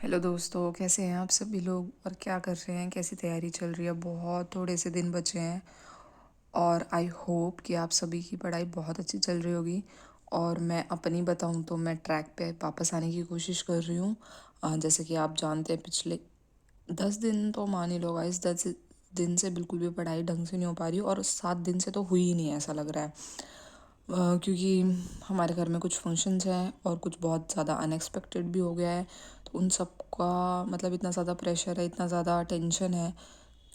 Hello दोस्तों, कैसे हैं आप सभी लोग और क्या कर रहे हैं? कैसी तैयारी चल रही है? बहुत थोड़े से दिन बचे हैं और आई होप कि आप सभी की पढ़ाई बहुत अच्छी चल रही होगी। और मैं अपनी बताऊं तो मैं ट्रैक पे वापस आने की कोशिश कर रही हूँ। जैसे कि आप जानते हैं, पिछले 10 दिन तो मान ही लो गाइस, 10 दिन से बिल्कुल भी पढ़ाई ढंग से नहीं हो पा रही और 7 दिन से तो हुई ही नहीं है, ऐसा लग रहा है। क्योंकि हमारे घर में कुछ फंक्शंस हैं और कुछ बहुत ज़्यादा अनएक्सपेक्टेड भी हो गया है। तो उन सब का मतलब इतना ज़्यादा प्रेशर है, इतना ज़्यादा टेंशन है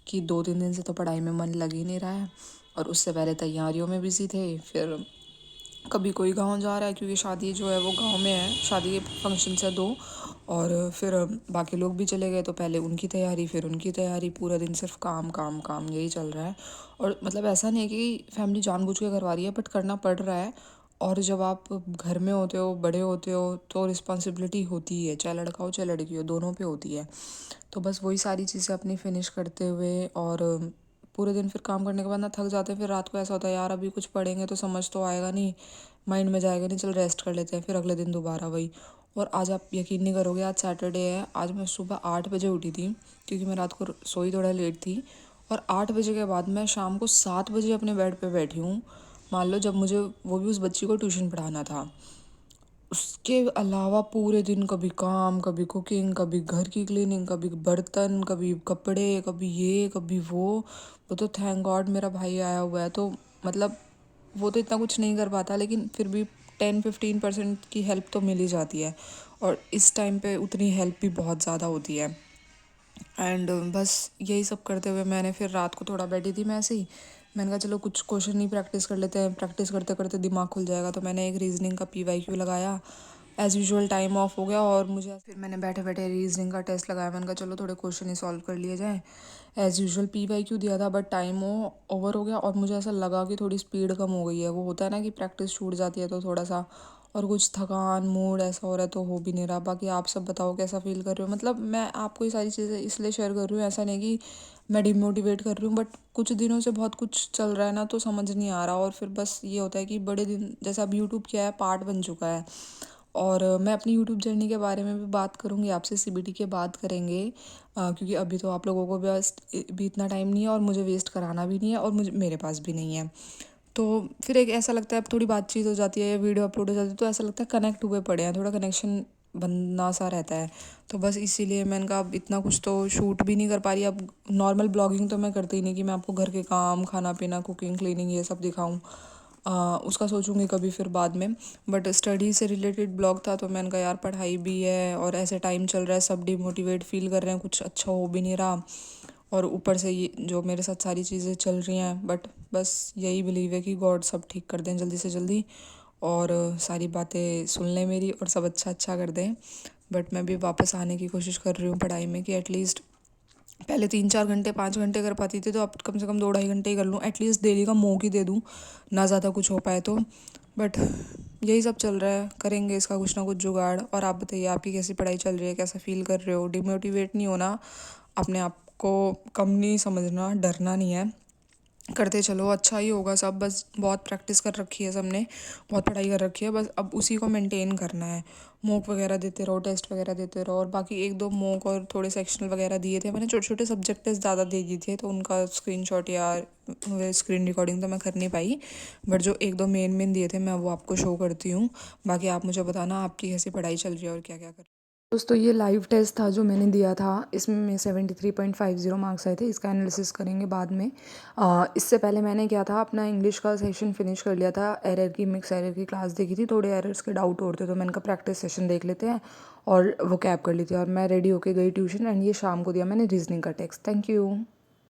कि 2-3 दिन से तो पढ़ाई में मन लग ही नहीं रहा है। और उससे पहले तैयारियों में बिज़ी थे। फिर कभी कोई गांव जा रहा है क्योंकि शादी जो है वो गांव में है, शादी के फंक्शन है 2। और फिर बाकी लोग भी चले गए तो पहले उनकी तैयारी फिर उनकी तैयारी, पूरा दिन सिर्फ काम काम काम यही चल रहा है। और मतलब ऐसा नहीं है कि फैमिली जानबूझ के करवा रही है, बट करना पड़ रहा है। और जब आप घर में होते हो, बड़े होते हो, तो रिस्पॉन्सिबिलिटी होती ही है, चाहे लड़का हो चाहे लड़की हो, दोनों पे होती है। तो बस वही सारी चीज़ें अपनी फिनिश करते हुए और पूरे दिन फिर काम करने के बाद ना थक जाते हैं। फिर रात को ऐसा होता है, यार अभी कुछ पढ़ेंगे तो समझ तो आएगा नहीं, माइंड में जाएगा नहीं, चल रेस्ट कर लेते हैं। फिर अगले दिन दोबारा वही। और आज आप यकीन नहीं करोगे, आज सैटरडे है। आज मैं सुबह 8 बजे उठी थी क्योंकि मैं रात को सोई थोड़ा लेट थी। और 8 बजे के बाद मैं शाम को 7 बजे अपने बेड पे बैठी हूँ। मान लो, जब मुझे वो भी उस बच्ची को ट्यूशन पढ़ाना था। उसके अलावा पूरे दिन कभी काम, कभी कुकिंग, कभी घर की क्लीनिंग, कभी बर्तन, कभी कपड़े, कभी ये कभी वो तो थैंक गॉड मेरा भाई आया हुआ है, तो मतलब वो तो इतना कुछ नहीं कर पाता, लेकिन फिर भी 10-15% की हेल्प तो मिल ही जाती है। और इस टाइम पे उतनी हेल्प भी बहुत ज़्यादा होती है। एंड बस यही सब करते हुए मैंने फिर रात को थोड़ा बैठी थी मैं ऐसे ही। मैंने कहा चलो कुछ क्वेश्चन ही प्रैक्टिस कर लेते हैं, प्रैक्टिस करते करते दिमाग खुल जाएगा। तो मैंने एक रीजनिंग का PYQ लगाया। एज़ यूजुअल टाइम ऑफ हो गया और मुझे फिर मैंने बैठे बैठे रीजनिंग का टेस्ट लगाया। मैंने कहा चलो थोड़े क्वेश्चन ही सॉल्व कर लिए जाए। एज़ यूजुअल PYQ दिया था, बट टाइम ओवर हो गया और मुझे ऐसा लगा कि थोड़ी स्पीड कम हो गई है। वो होता है ना कि प्रैक्टिस छूट जाती है तो थोड़ा सा, और कुछ थकान, मूड ऐसा हो रहा है तो हो भी नहीं रहा। बाकी आप सब बताओ कैसा फील कर रहे हो? मतलब मैं आपको ये सारी चीज़ें इसलिए शेयर कर रही हूँ, ऐसा नहीं कि मैं डिमोटिवेट कर रही हूँ, बट कुछ दिनों से बहुत कुछ चल रहा है ना, तो समझ नहीं आ रहा। और फिर बस ये होता है कि बड़े दिन, जैसे अब यूट्यूब क्या है, पार्ट बन चुका है। और मैं अपनी यूट्यूब जर्नी के बारे में भी बात करूँगी आपसे, CBT के बाद करेंगे। क्योंकि अभी तो आप लोगों को बस भी इतना टाइम नहीं है और मुझे वेस्ट कराना भी नहीं है और मुझे मेरे पास भी नहीं है। तो फिर एक ऐसा लगता है, अब थोड़ी बातचीत हो जाती है, वीडियो अपलोड हो जाती है, तो ऐसा लगता है कनेक्ट हुए पड़े हैं, थोड़ा कनेक्शन बनना सा रहता है। तो बस इसीलिए मैंने कहा अब इतना कुछ तो शूट भी नहीं कर पा रही। अब नॉर्मल ब्लॉगिंग तो मैं करती ही नहीं कि मैं आपको घर के काम, खाना पीना, कुकिंग, क्लीनिंग ये सब दिखाऊं। उसका सोचूंगी कभी फिर बाद में। बट स्टडी से रिलेटेड ब्लॉग था तो मैंने कहा यार पढ़ाई भी है और ऐसे टाइम चल रहा है, सब डिमोटिवेट फील कर रहे हैं, कुछ अच्छा हो भी नहीं रहा। और ऊपर से ये जो मेरे साथ सारी चीज़ें चल रही हैं, बट बस यही बिलीव है कि गॉड सब ठीक कर दें जल्दी से जल्दी और सारी बातें सुन लें मेरी और सब अच्छा अच्छा कर दें। बट मैं भी वापस आने की कोशिश कर रही हूँ पढ़ाई में कि एटलीस्ट पहले 3-4 घंटे 5 घंटे कर पाती थी, तो अब कम से कम 2-2.5 घंटे ही कर लूँ, एटलीस्ट डेली का मॉक ही दे दूँ, ना ज़्यादा कुछ हो पाए तो। बट यही सब चल रहा है, करेंगे इसका कुछ ना कुछ जुगाड़। और आप बताइए, आपकी कैसी पढ़ाई चल रही है? कैसा फील कर रहे हो? डिमोटिवेट नहीं होना, अपने आप को कम नहीं समझना, डरना नहीं है, करते चलो, अच्छा ही होगा सब। बस बहुत प्रैक्टिस कर रखी है सबने, बहुत पढ़ाई कर रखी है, बस अब उसी को मेंटेन करना है। मॉक वगैरह देते रहो, टेस्ट वगैरह देते रहो। और बाकी 1-2 मॉक और थोड़े सेक्शनल वगैरह दिए थे मैंने, छोटे छोटे सब्जेक्ट टेस्ट ज़्यादा दे दिए थे, तो उनका स्क्रीनशॉट या स्क्रीन रिकॉर्डिंग तो मैं कर नहीं पाई। बट जो 1-2 मेन मेन दिए थे मैं वो आपको शो करती हूँ। बाकी आप मुझे बताना आपकी कैसी पढ़ाई चल रही है और क्या क्या कर। दोस्तों, ये लाइव टेस्ट था जो मैंने दिया था, इसमें 73.50 मार्क्स आए थे। इसका एनालिसिस करेंगे बाद में। इससे पहले मैंने क्या था, अपना इंग्लिश का सेशन फिनिश कर लिया था। एरर की, मिक्स एरर की क्लास देखी थी, थोड़े एरर्स के डाउट और थे, तो मैंने कहा प्रैक्टिस सेशन देख लेते हैं और वो कैब कर ली थी। और मैं रेडी होके गई ट्यूशन एंड ये शाम को दिया मैंने रीजनिंग का टेक्स्ट। Thank you.